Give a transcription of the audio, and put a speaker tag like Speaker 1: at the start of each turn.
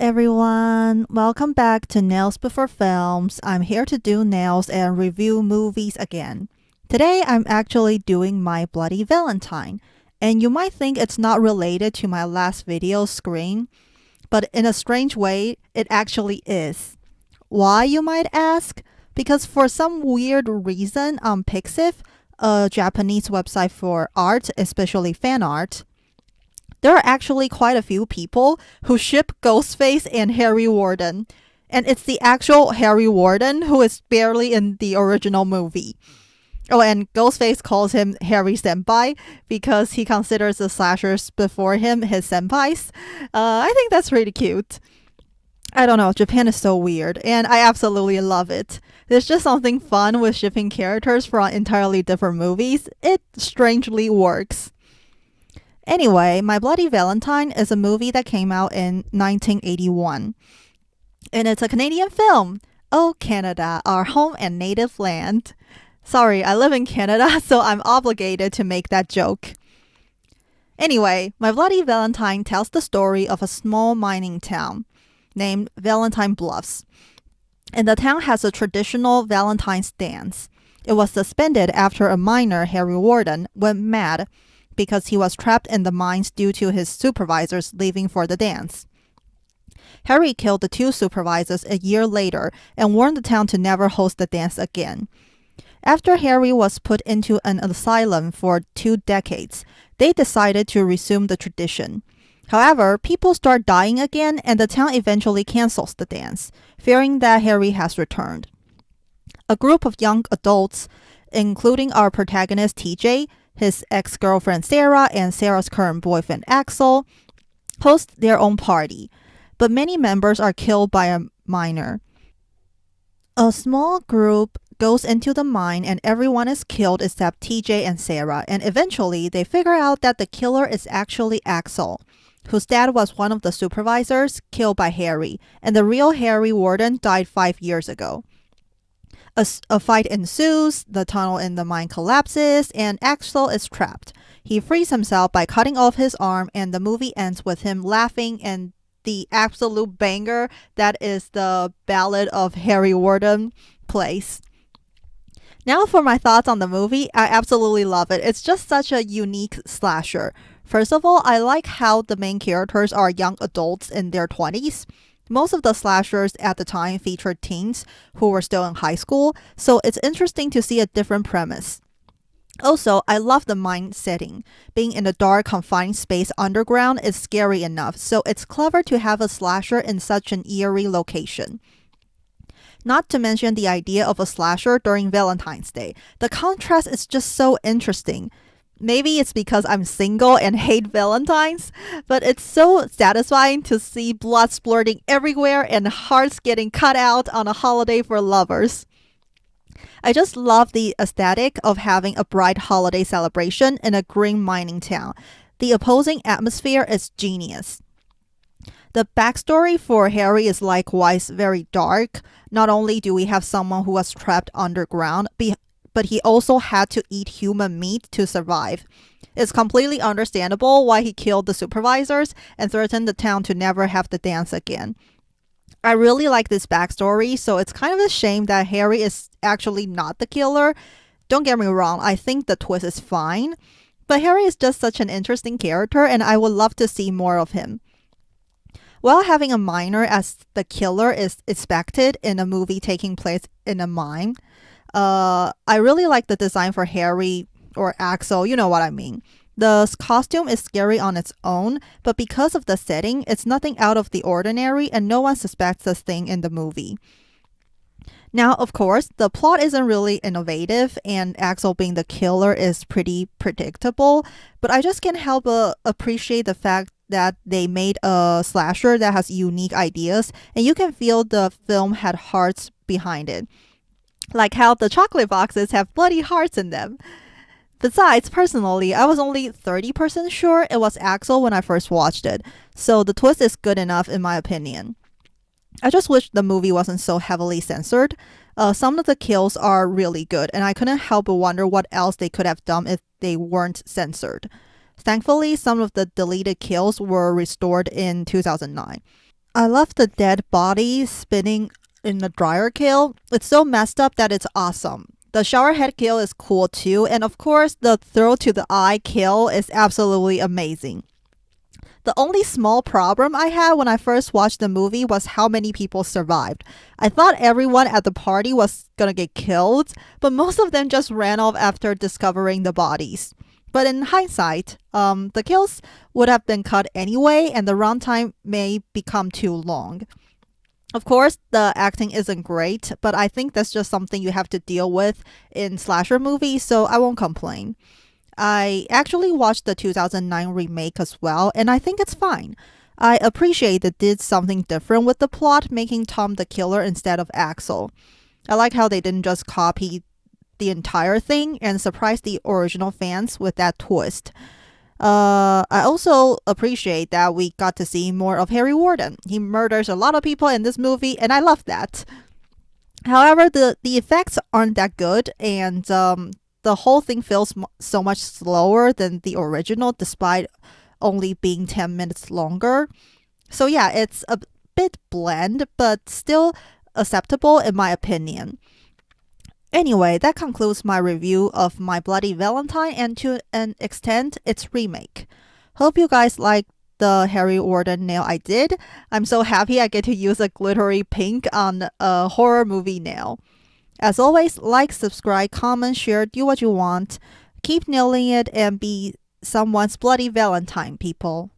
Speaker 1: everyone, welcome back to Nails Before Films. I'm here to do nails and review movies again. Today I'm actually doing My Bloody Valentine, and you might think it's not related to my last video screen, but in a strange way, it actually is. Why, you might ask? Because for some weird reason on Pixiv, a Japanese website for art, especially fan art, there are actually quite a few people who ship Ghostface and Harry Warden. And it's the actual Harry Warden who is barely in the original movie. Oh, and Ghostface calls him Harry Senpai because he considers the slashers before him his senpais. I think that's really cute. I don't know, Japan is so weird, and I absolutely love it. There's just something fun with shipping characters from entirely different movies. It strangely works. Anyway, My Bloody Valentine is a movie that came out in 1981. And it's a Canadian film. Oh, Canada, our home and native land. Sorry, I live in Canada, so I'm obligated to make that joke. Anyway, My Bloody Valentine tells the story of a small mining town named Valentine Bluffs. And the town has a traditional Valentine's dance. It was suspended after a miner, Harry Warden, went mad because he was trapped in the mines due to his supervisors leaving for the dance. Harry killed the two supervisors a year later and warned the town to never host the dance again. After Harry was put into an asylum for 2 decades, they decided to resume the tradition. However, people start dying again and the town eventually cancels the dance, fearing that Harry has returned. A group of young adults, including our protagonist TJ, his ex-girlfriend Sarah, and Sarah's current boyfriend Axel, host their own party, but many members are killed by a miner. A small group goes into the mine and everyone is killed except TJ and Sarah, and eventually they figure out that the killer is actually Axel, whose dad was one of the supervisors killed by Harry, and the real Harry Warden died 5 years ago. A fight ensues, the tunnel in the mine collapses, and Axel is trapped. He frees himself by cutting off his arm, and the movie ends with him laughing and the absolute banger that is the Ballad of Harry Warden plays. Now for my thoughts on the movie, I absolutely love it. It's just such a unique slasher. First of all, I like how the main characters are young adults in their 20s. Most of the slashers at the time featured teens who were still in high school, so it's interesting to see a different premise. Also, I love the mine setting. Being in a dark, confined space underground is scary enough, so it's clever to have a slasher in such an eerie location. Not to mention the idea of a slasher during Valentine's Day. The contrast is just so interesting. Maybe it's because I'm single and hate Valentines, but it's so satisfying to see blood splurting everywhere and hearts getting cut out on a holiday for lovers. I just love the aesthetic of having a bright holiday celebration in a green mining town. The opposing atmosphere is genius. The backstory for Harry is likewise very dark. Not only do we have someone who was trapped underground, but he also had to eat human meat to survive. It's completely understandable why he killed the supervisors and threatened the town to never have the dance again. I really like this backstory, so it's kind of a shame that Harry is actually not the killer. Don't get me wrong, I think the twist is fine, but Harry is just such an interesting character and I would love to see more of him. While having a miner as the killer is expected in a movie taking place in a mine, I really like the design for Harry or Axel, you know what I mean. The costume is scary on its own, but because of the setting, it's nothing out of the ordinary and no one suspects a thing in the movie. Now, of course, the plot isn't really innovative and Axel being the killer is pretty predictable, but I just can't help but appreciate the fact that they made a slasher that has unique ideas and you can feel the film had hearts behind it. Like how the chocolate boxes have bloody hearts in them. Besides, personally, I was only 30% sure it was Axel when I first watched it, so the twist is good enough in my opinion. I just wish the movie wasn't so heavily censored. Some of the kills are really good, and I couldn't help but wonder what else they could have done if they weren't censored. Thankfully, some of the deleted kills were restored in 2009. I love the dead body spinning in the dryer kill. It's so messed up that it's awesome. The shower head kill is cool too, and of course, the throw to the eye kill is absolutely amazing. The only small problem I had when I first watched the movie was how many people survived. I thought everyone at the party was gonna get killed, but most of them just ran off after discovering the bodies. But in hindsight, the kills would have been cut anyway, and the runtime may become too long. Of course, the acting isn't great, but I think that's just something you have to deal with in slasher movies, so I won't complain. I actually watched the 2009 remake as well, and I think it's fine. I appreciate it did something different with the plot, making Tom the killer instead of Axel. I like how they didn't just copy the entire thing and surprise the original fans with that twist. I also appreciate that we got to see more of Harry Warden. He murders a lot of people in this movie, and I love that. However, the effects aren't that good, and the whole thing feels so much slower than the original, despite only being 10 minutes longer. So, yeah, it's a bit bland, but still acceptable in my opinion. Anyway, that concludes my review of My Bloody Valentine and to an extent, its remake. Hope you guys liked the Harry Warden nail I did. I'm so happy I get to use a glittery pink on a horror movie nail. As always, like, subscribe, comment, share, do what you want. Keep nailing it and be someone's bloody Valentine, people.